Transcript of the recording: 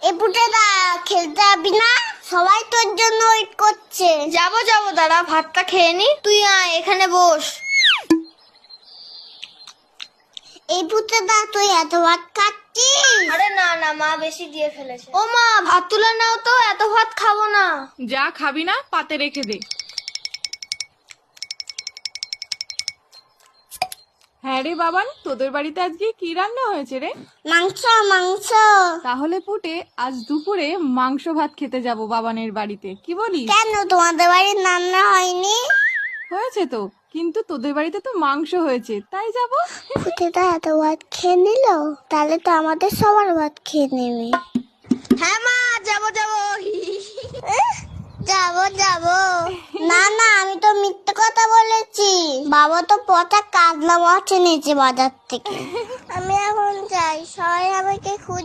এ পুটেদা খেলতে যাবি না? সবাই তোর জন্য ওয়েট করছে। যাবো দাঁড়া, ভাতটা খেয়ে নি। তুই আয়, এখানে বস। এই পুটেদা তুই এত ভাত খাচ্ছিস? আরে না মা বেশি দিয়ে ফেলেছে। ও মা, ভাত তুলে নাও তো, এত ভাত খাবো না। যা খাবি না পাতে রেখে দে। হ্যাঁ রে বাবান, তোদের বাড়িতে আজকে কি রান্না হয়েছে রে? মাংস মাংস। তাহলে পুটে আজ দুপুরে মাংস ভাত খেতে যাব বাবানের বাড়িতে, কি বলিস? কেন তোমাদের বাড়ির রান্না হয়নি? হয়েছে তো, কিন্তু তোদের বাড়িতে তো মাংস হয়েছে, তাই যাব। পুটেদা এত ভাত খেয়ে নিল, তাহলে তো আমাদের সবার ভাত খেয়ে নেবে। হ্যাঁ মা, যাবো যাবো। না আমি তো মিথ্যে কথা বলেছি। বাবা তো পচা কাজলা মাছ এনেছে বাজার থেকে। আমি এখন যাই, সবাই আমাকে খুঁজে